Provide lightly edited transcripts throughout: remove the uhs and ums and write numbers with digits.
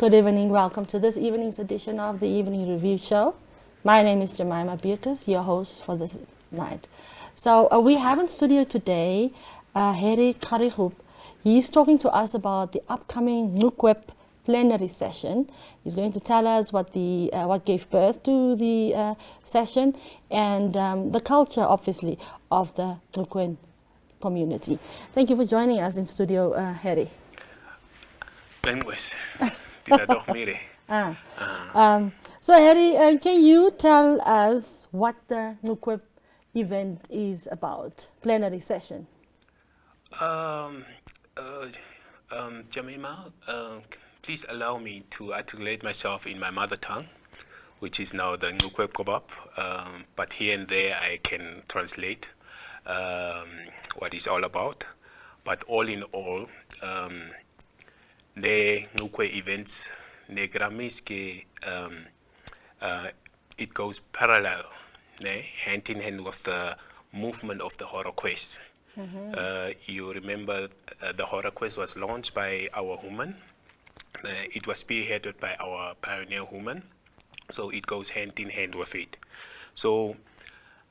Good evening. Welcome to this evening's edition of the Evening Review Show. My name is Jemima Beatrice, your host for this night. So we have in studio today Kharugab. He's talking to us about the upcoming Kharugab plenary session. He's going to tell us what gave birth to the session and the culture, obviously, of the Kharugab community. Thank you for joining us in studio, Harry. So Harry, can you tell us what the Kharugab event is about, plenary session? Jemima, please allow me to articulate myself in my mother tongue, which is now the Kharugab, but here and there I can translate what it's all about. But all in all, the Kharugab events, the Gramiske, it goes parallel, hand in hand with the movement of the horror quest. You remember the horror quest was launched by our woman. It was spearheaded by our pioneer woman. So it goes hand in hand with it. So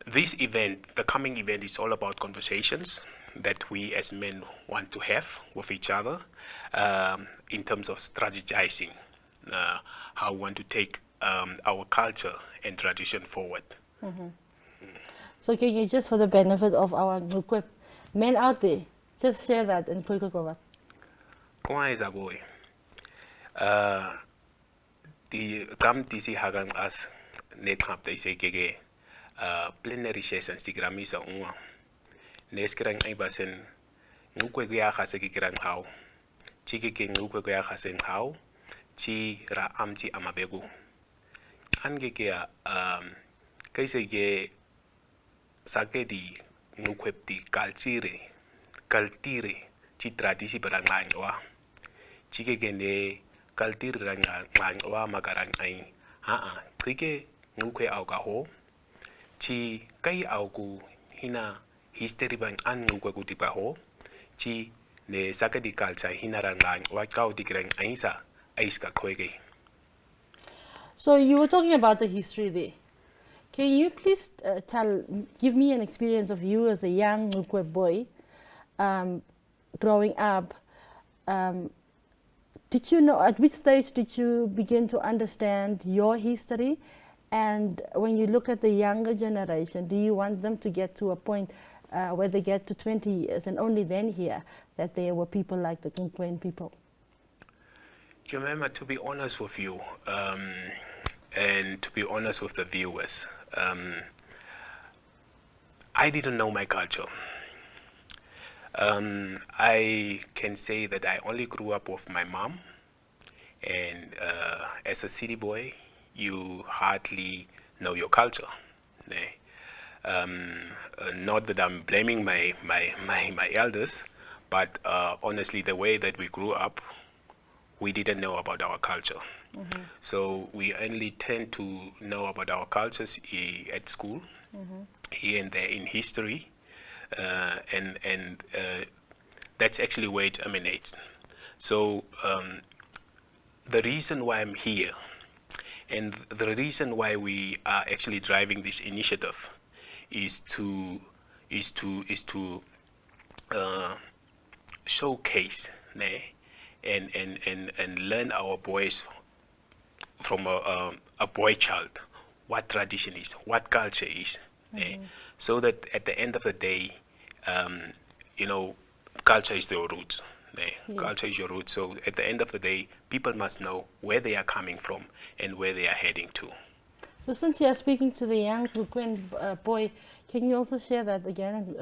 this event, the coming event, is all about conversations that we as men want to have with each other in terms of strategizing how we want to take our culture and tradition forward. So can you, just for the benefit of our Kharugab men out there, just share that in Kharugab? Kwa is a boy. The come DC hagang as netlap they say gege plenary sessions the gramisa unwa. Neskerang ibasen Kharugab has a gigrang how. Chiki king Kharugab has in how. Chi ra amti amabegu. Angekea kaisege sake di Kharugab di kaltire chi tradisi barangwa. Chike gene kaltire rangwa magarang ai. Chike Kharugab auga ho. Chi kai augu hina history bang an Kharugab di baho. Chi ne sake di kalcha hina rangwa kau di grang aisa aiska kwege. So you were talking about the history there. Can you please give me an experience of you as a young Kharugab boy growing up? Did you know, at which stage did you begin to understand your history? And when you look at the younger generation, do you want them to get to a point where they get to 20 years and only then hear that there were people like the Kharugab people? Remember, to be honest with you, and to be honest with the viewers, I didn't know my culture. I can say that I only grew up with my mom, and as a city boy, you hardly know your culture. Not that I'm blaming my elders, but honestly, the way that we grew up, we didn't know about our culture. So we only tend to know about our cultures at school, here and there in history, and that's actually where it emanates. So the reason why I'm here, and the reason why we are actually driving this initiative, is to showcase and learn our boys from a boy child what tradition is, what culture is, so that at the end of the day, culture is your root. Yes. Culture is your root. So at the end of the day, people must know where they are coming from and where they are heading to. So since you are speaking to the young Kharugab boy, can you also share that again?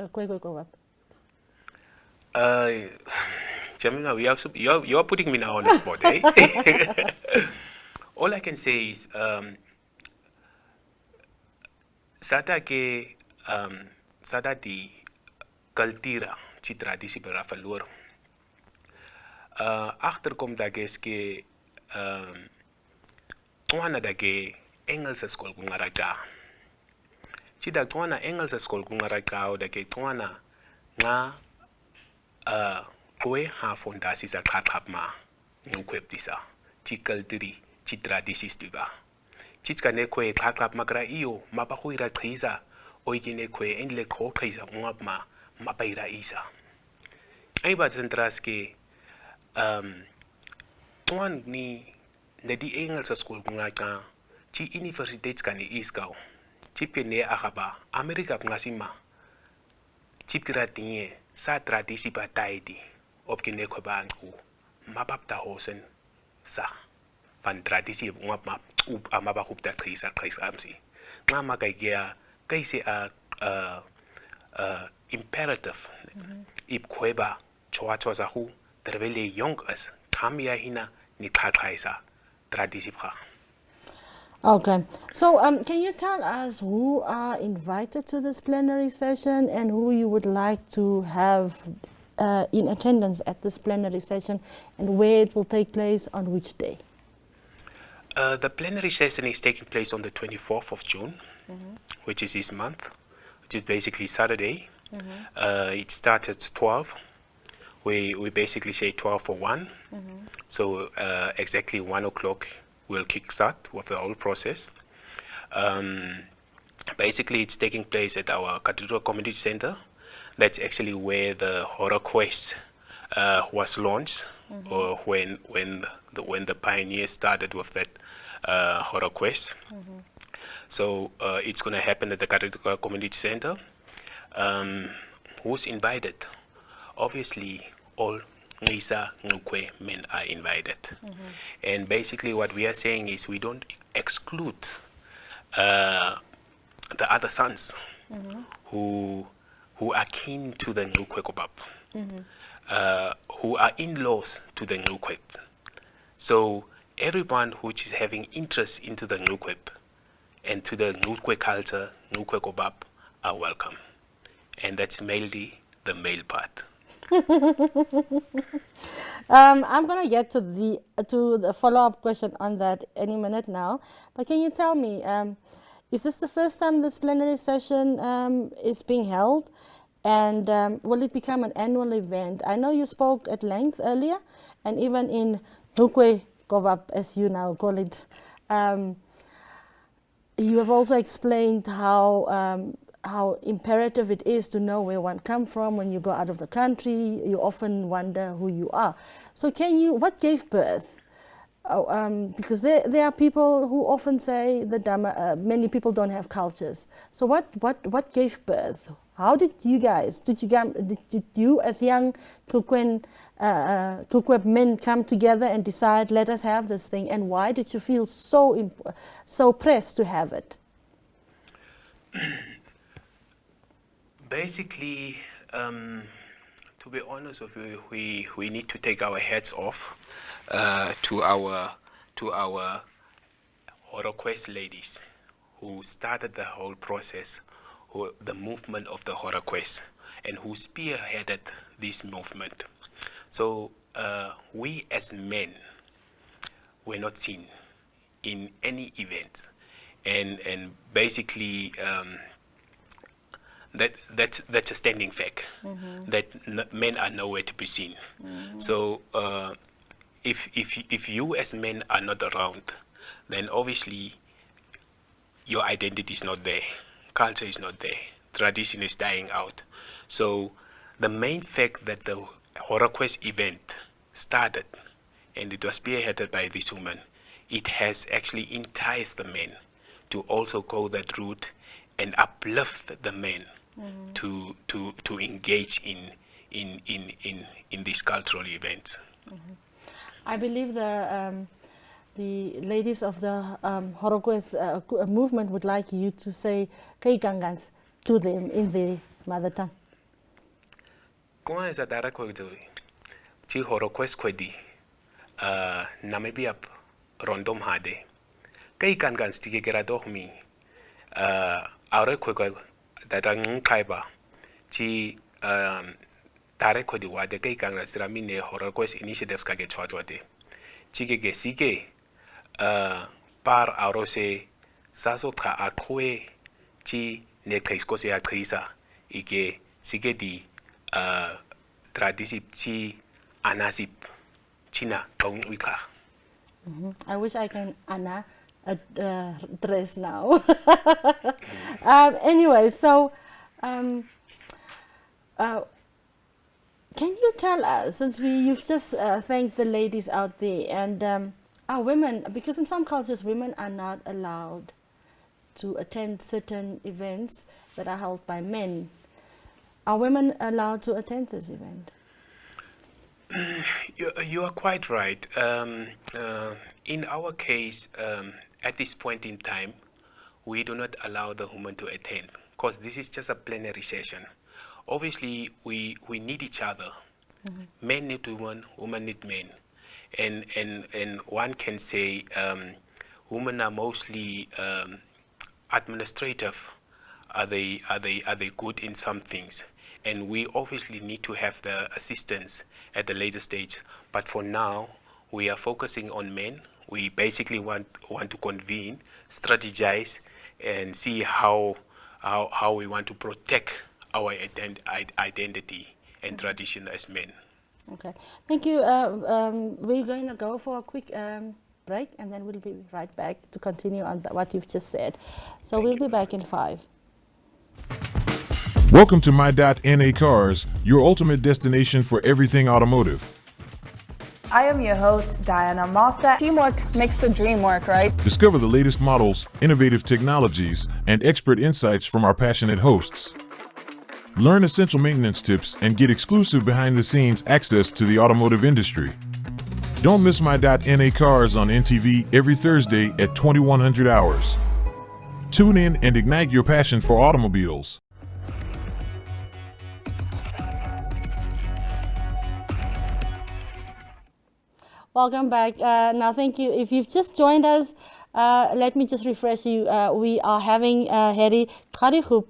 Jamila, you're putting me now on the spot, eh? All I can say is, sada di cultura ci traditie per verloor. Achterkom dat is ke kwana dat ke Engelse school kungaraka. Ci da kwana Engelse school kungaraka dat ke kwana nga koe ha fondasi sa Kharugab ma Kharugab disa. ti culture ti tradities diba chitska ne kwe Kharugab magra iyo mabahuira khiza oigine kwe enle kho khiza ngapma mapaira isa ai ba centras ke tuan ni di Engelse school ngaka ti universiteit kan iskau ti pene agaba Amerika ngasima ti gratinye sa tradisi ba taidi op kine kwe banku mabapta hosen sa van tradisi ngapma amaba hupta khisa amsi ngama kaya kaisi imperative ip kweba choa za hu terwele young as kamia hina ni khaisa tradisi bra. Okay, so can you tell us who are invited to this plenary session and who you would like to have in attendance at this plenary session and where it will take place on which day? The plenary session is taking place on the 24th of June, which is this month, which is basically Saturday. It starts at 12. We basically say 12 for 1. So exactly 1 o'clock we'll kickstart with the whole process. Basically, it's taking place at our Cathedral Community Center. That's actually where the Horror Quest was launched, or when the pioneers started with that Horror Quest. So it's going to happen at the Cathedral Community Center. Who's invited? Obviously, all Ngisa Ngukwe men are invited. And basically what we are saying is we don't exclude the other sons who are keen to the Ngukwe Kobab, who are in-laws to the Ngukwe. So everyone which is having interest into the Ngukwe and to the Ngukwe culture, Ngukwe Kobab, are welcome. And that's mainly the male part. I'm gonna get to the follow-up question on that any minute now, but can you tell me, is this the first time this plenary session is being held, and will it become an annual event? I know you spoke at length earlier, and even in Ngukwe Kobab, as you now call it, you have also explained how imperative it is to know where one comes from. When you go out of the country, you often wonder who you are. So what gave birth? Because there are people who often say that many people don't have cultures. So what gave birth? How did you guys, did you as young Ngukwe men come together and decide, let us have this thing, and why did you feel so pressed to have it? Basically, to be honest with you, we need to take our hats off to our Horror Quest ladies who started the whole process, the movement of the Horror Quest, and who spearheaded this movement. So we as men were not seen in any event, and basically. That's a standing fact, that men are nowhere to be seen. So if you as men are not around, then obviously your identity is not there, culture is not there, tradition is dying out. So the main fact that the Horror Quest event started, and it was spearheaded by this woman, it has actually enticed the men to also go that route and uplift the men to engage in these cultural events. I believe the ladies of the Horror Quest movement would like you to say Kaikangans to them in the mother tongue. Kung sa dara ko ito, si Horror Quest kwedi, namibiap rondom hade, Kaikangans tiki keradoh mi, aure kwekwe datang kaiba chi tare ko di wade kai kang rasira mine Horror Quest initiatives ka ge chwatwate chi ge sige par aurose saso ka akwe chi ne kaisko se akrisa ike sige di tradisip chi anasip china kaung wika. I wish I can Anna dress now. Anyway, so can you tell us, since you've just thanked the ladies out there, and are women, because in some cultures women are not allowed to attend certain events that are held by men. Are women allowed to attend this event? You are quite right. In our case, at this point in time, we do not allow the women to attend because this is just a plenary session. Obviously, we need each other. Men need women, women need men. And one can say women are mostly administrative. Are they good in some things? And we obviously need to have the assistance at the later stage. But for now, we are focusing on men. We basically want to convene, strategize, and see how we want to protect our identity and tradition as men. Okay, thank you. We're going to go for a quick break, and then we'll be right back to continue on what you've just said. So we'll be back in 5. Welcome to My.NA Cars, your ultimate destination for everything automotive. I am your host, Diana Master. Teamwork makes the dream work, right? Discover the latest models, innovative technologies, and expert insights from our passionate hosts. Learn essential maintenance tips and get exclusive behind-the-scenes access to the automotive industry. Don't miss My.NA Cars on NTV every Thursday at 2100 hours. Tune in and ignite your passion for automobiles. Welcome back. Now, thank you. If you've just joined us, let me just refresh you. We are having Harry Kharugab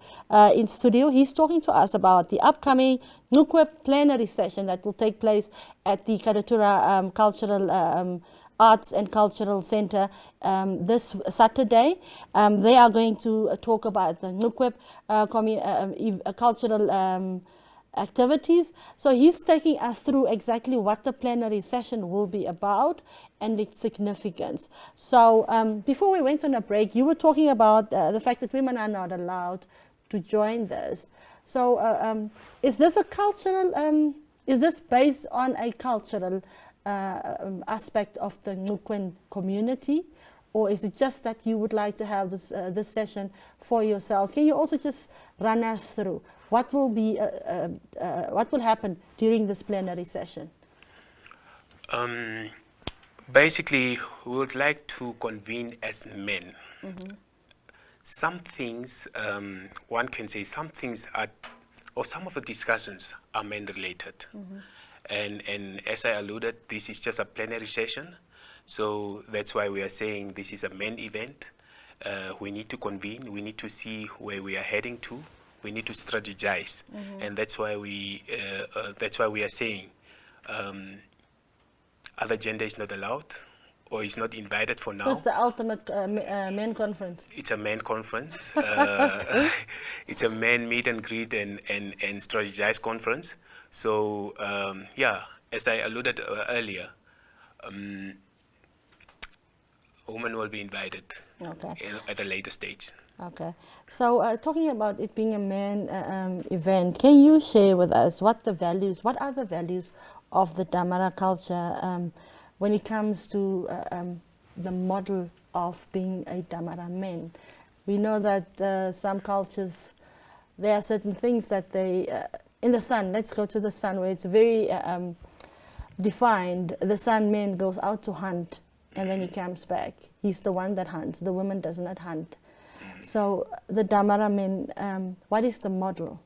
in studio. He's talking to us about the upcoming Nukweb plenary session that will take place at the Karatura Cultural Arts and Cultural Center this Saturday. They are going to talk about the Nukweb cultural activities. So he's taking us through exactly what the plenary session will be about and its significance. So before we went on a break, you were talking about the fact that women are not allowed to join this. So is this a cultural, is this based on a cultural aspect of the Nukwen community? Or is it just that you would like to have this session for yourselves? Can you also just run us through what will be, what will happen during this plenary session? Basically, we would like to convene as men. Some things, one can say, some things are, or some of the discussions are men-related. And as I alluded, this is just a plenary session. So that's why we are saying this is a men event. We need to convene. We need to see where we are heading to. We need to strategize, and that's why we are saying other gender is not allowed or is not invited for now. So it's the ultimate men conference. It's a men conference. It's a men meet and greet and strategize conference. So yeah, as I alluded earlier. Women will be invited at a later stage. Okay. So talking about it being a men event, can you share with us what are the values of the Damara culture when it comes to the model of being a Damara man? We know that some cultures, there are certain things that they, in the sun, let's go to the sun where it's very defined. The sun man goes out to hunt. And then he comes back. He's the one that hunts. The woman does not hunt. So the Damara men, what is the model?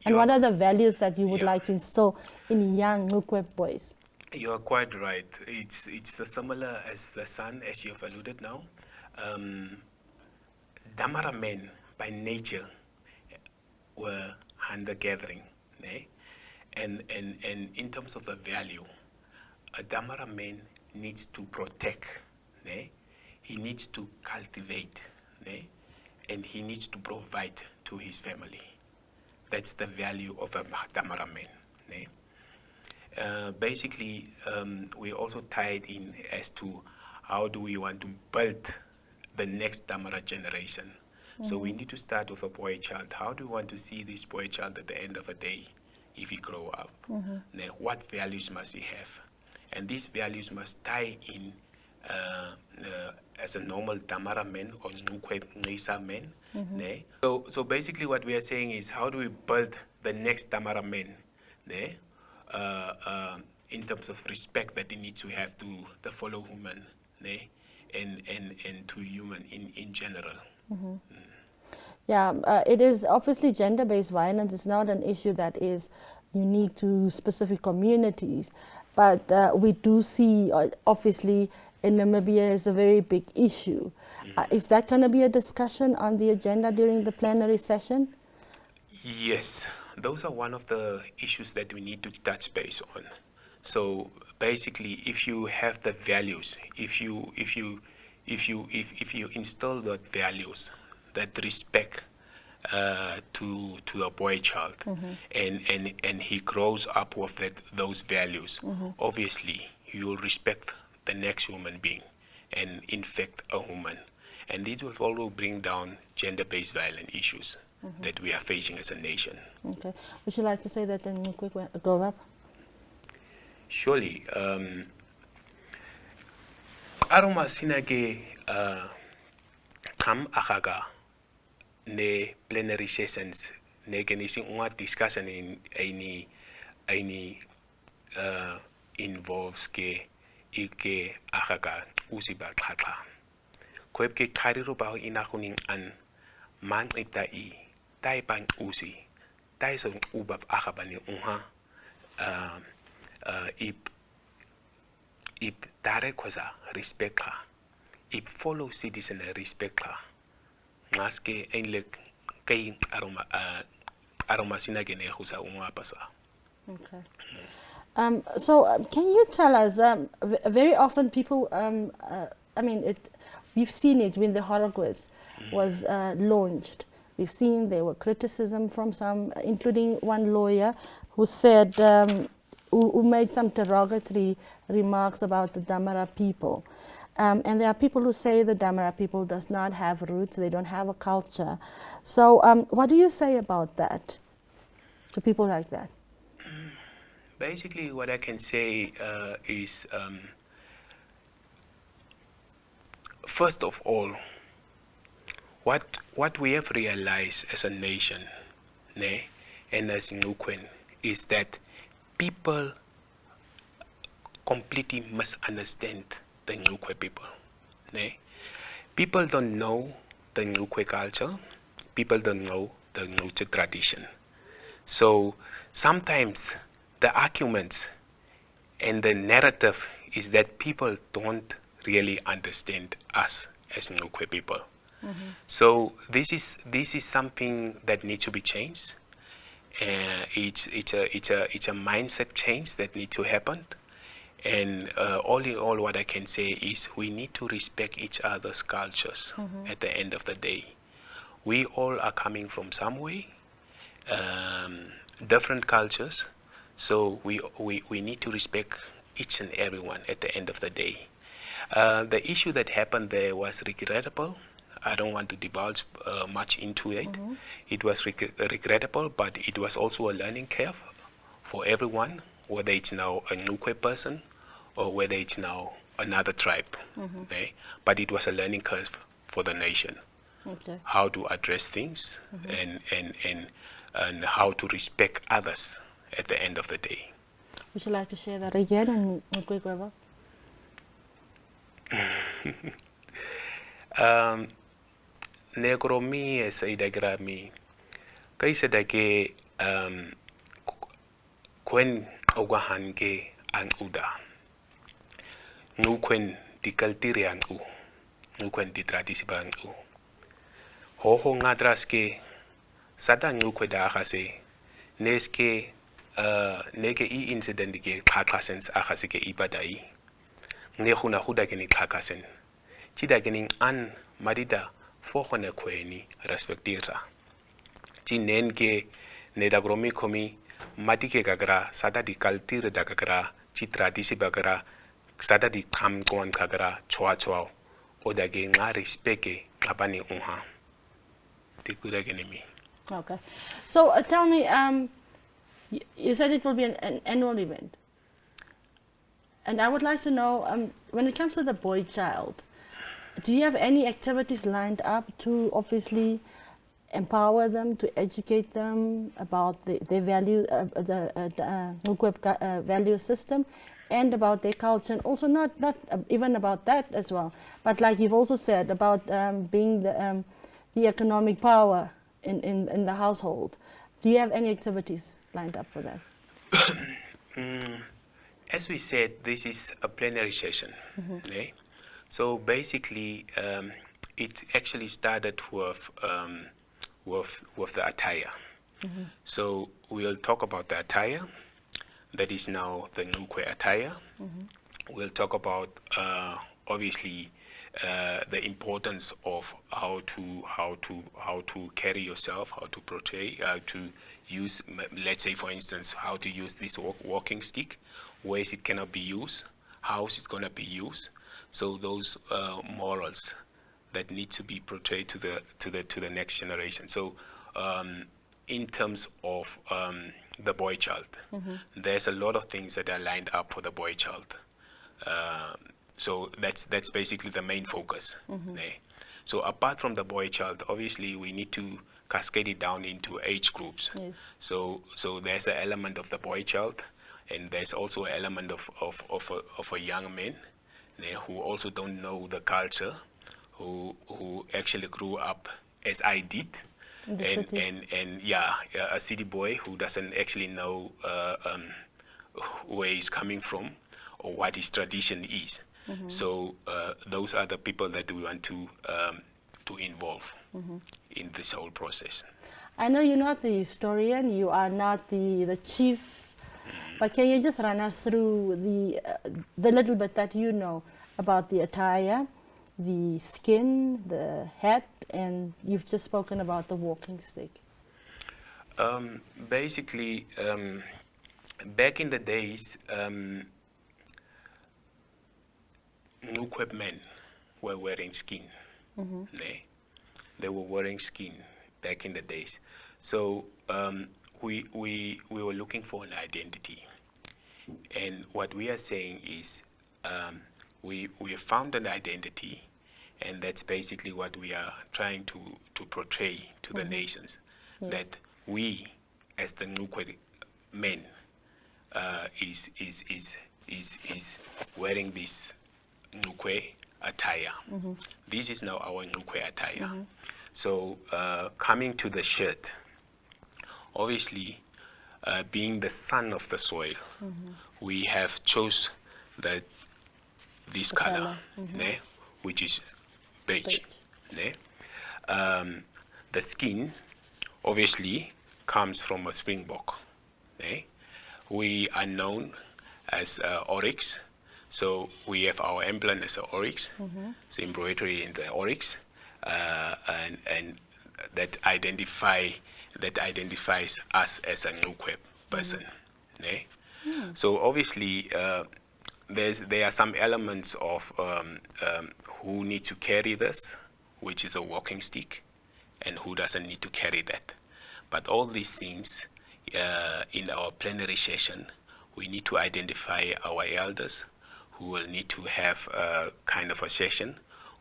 And what are the values that you would like to instill in young Nukweb boys? You are quite right. It's similar as the sun, as you have alluded now. Damara men, by nature, were hunter-gathering. And in terms of the value, a Damara man needs to protect, he needs to cultivate, and he needs to provide to his family. That's the value of a Damara man. basically, we also tied in as to how do we want to build the next Damara generation. So we need to start with a boy child. How do we want to see this boy child at the end of the day if he grow up? Now, what values must he have? And these values must tie in as a normal Damara man or Nisa man. So basically what we are saying is how do we build the next Damara man in terms of respect that he needs to have to the fellow human and to human in general. Yeah, it is obviously gender-based violence is not an issue that is unique to specific communities, but we do see obviously in Namibia is a very big issue. Is that going to be a discussion on the agenda during the plenary session? Yes, those are one of the issues that we need to touch base on. So basically, if you have the values, if you instill the values, that respect to a boy child, and he grows up with those values, obviously you will respect the next human being, and in fact a woman. And this will also bring down gender-based violence issues that we are facing as a nation. Okay. Would you like to say that in a quick way? Go up. Surely. Aroma sinage kam akaga ne plenary sessions ne genisi unga discussion in any involves ke ike akaga usiba kaka. Kweb ke kariro ba ina kuning an man ipta I tai bang usi tai so ubab akabani unha ip dare koza respect ka ip follow citizen respect ka ngaske eindelijk kay aroma sinagene husa umapasa. Okay. So can you tell us, very often people, I mean, we've seen it when the Kharugab was launched. We've seen there were criticism from some, including one lawyer who said, who made some derogatory remarks about the Damara people. And there are people who say the Damara people does not have roots, they don't have a culture. So what do you say about that, to people like that? Basically, what I can say is, first of all, what we have realized as a nation, and as Nukwen, is that people completely misunderstand the Nukwe people. People don't know the Nukwe culture. People don't know the Nukwe tradition. So sometimes the arguments and the narrative is that people don't really understand us as Nukwe people. So this is something that needs to be changed. It's a mindset change that needs to happen. And all in all, what I can say is we need to respect each other's cultures at the end of the day. We all are coming from somewhere, different cultures, so we need to respect each and everyone at the end of the day. The issue that happened there was regrettable. I don't want to divulge much into it. It was regrettable, but it was also a learning curve for everyone, whether it's now a Nukwe person or whether it's now another tribe. But it was a learning curve for the nation. Okay. How to address things and how to respect others at the end of the day. Would you like to share that again in a quick way? Negromi es idagrami. Kaisa dake kwen ogahan ke ang uda. Nukwen di kaltiri ang u. Nukwen di tradisi ba ang u. Hoho ngadras ke sada nukwe da akase neske neke I incident ke kakasens akase ke ibadai. Ngehuna huda ke ni kakasen. Chida ke ning an marida fohone kweni respectira. Ti nenke nedagromi komi matike kagra sada di kaltir da kagra citra disi bagra sada di kamkon kagra chwa chwa oda ge nga respeke abani unha tikura genemi. Okay. So tell me, you said it will be an annual event. And I would like to know, when it comes to the boy child, do you have any activities lined up to obviously empower them, to educate them about their value, the Ngukwe value system, and about their culture, and also not even about that as well, but like you've also said about being the economic power in the household. Do you have any activities lined up for that? As we said, this is a plenary session. Eh? So basically, it actually started with the attire. So we'll talk about the attire. That is now the Ngukwe attire. We'll talk about obviously the importance of how to carry yourself, how to portray, to use, let's say for instance, how to use this walking stick, ways it cannot be used, how is it gonna be used. So those morals that need to be portrayed to the next generation. So in terms of the boy child, there's a lot of things that are lined up for the boy child. So that's basically the main focus. So apart from the boy child, obviously we need to cascade it down into age groups. Yes. So there's an element of the boy child, and there's also an element of a young man who also don't know the culture, who actually grew up as I did, and yeah, a city boy who doesn't actually know where he's coming from or what his tradition is. So those are the people that we want to involve in this whole process. I know you're not the historian, you are not the chief, but can you just run us through the little bit that you know about the attire, the skin, the hat, and you've just spoken about the walking stick? Basically, back in the days, Ngukwe men were wearing skin. They were wearing skin back in the days. So we were looking for an identity. And what we are saying is we found an identity, and that's basically what we are trying to portray to the nations. Yes. That we, as the Ngukwe men, is wearing this Ngukwe attire. This is now our Ngukwe attire. So coming to the shirt, obviously being the son of the soil, we have chose this color, which is beige. The skin obviously comes from a springbok. We are known as oryx. So we have our emblem as an oryx, so embroidery in the oryx, and that identifies us as a Ngukwe person. So obviously there are some elements of who need to carry this, which is a walking stick, and who doesn't need to carry that. But all these things in our plenary session, we need to identify our elders, who will need to have a kind of a session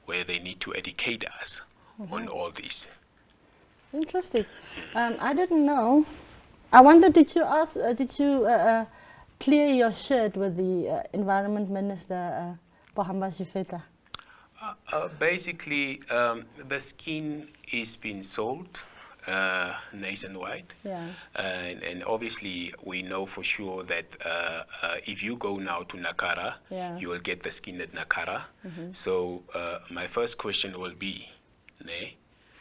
where they need to educate us on all this. Interesting. I didn't know. I wonder, did you clear your shirt with the Environment Minister, Pohamba Shifeta? Basically, the skin is being sold nationwide, and obviously we know for sure that if you go now to Nakara, you will get the skin at Nakara. So my first question will be,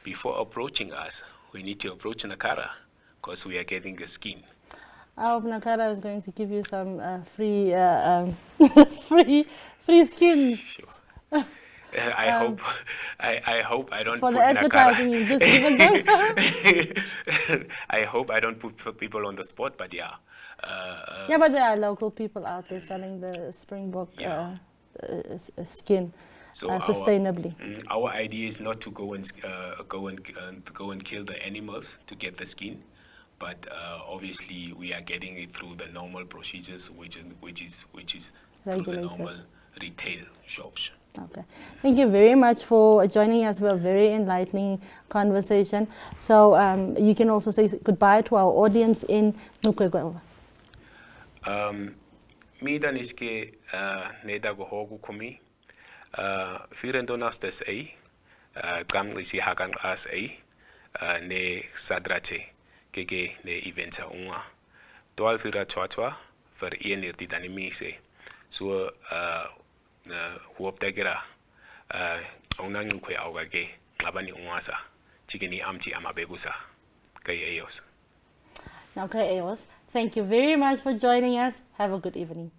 before approaching us, we need to approach Nakara because we are getting the skin. I hope Nakara is going to give you some free free skins. I I hope I don't For put the advertising, you just given them. I hope I don't put people on the spot, but yeah. Yeah, but there are local people out there selling the springbok Yeah. skin So sustainably. Our idea is not to go and kill the animals to get the skin, but obviously we are getting it through the normal procedures, which is through the Regulated. normal retail shops. Okay. Thank you very much for joining us for a very enlightening conversation. So you can also say goodbye to our audience in Nukwegwelva. Mida niske neda go hogu kumi. Vieren donastes ei. Kam lisi hakan as ei. Ne sadrate. Kege ne eventa unwa. Toal vira chwachwa. Ver ien irti danimise. So huop dagira. Unang nukwe augage. Labani unwasa. Chikini amti amabegusa. Kay eos. Okay, Eos. Thank you very much for joining us. Have a good evening.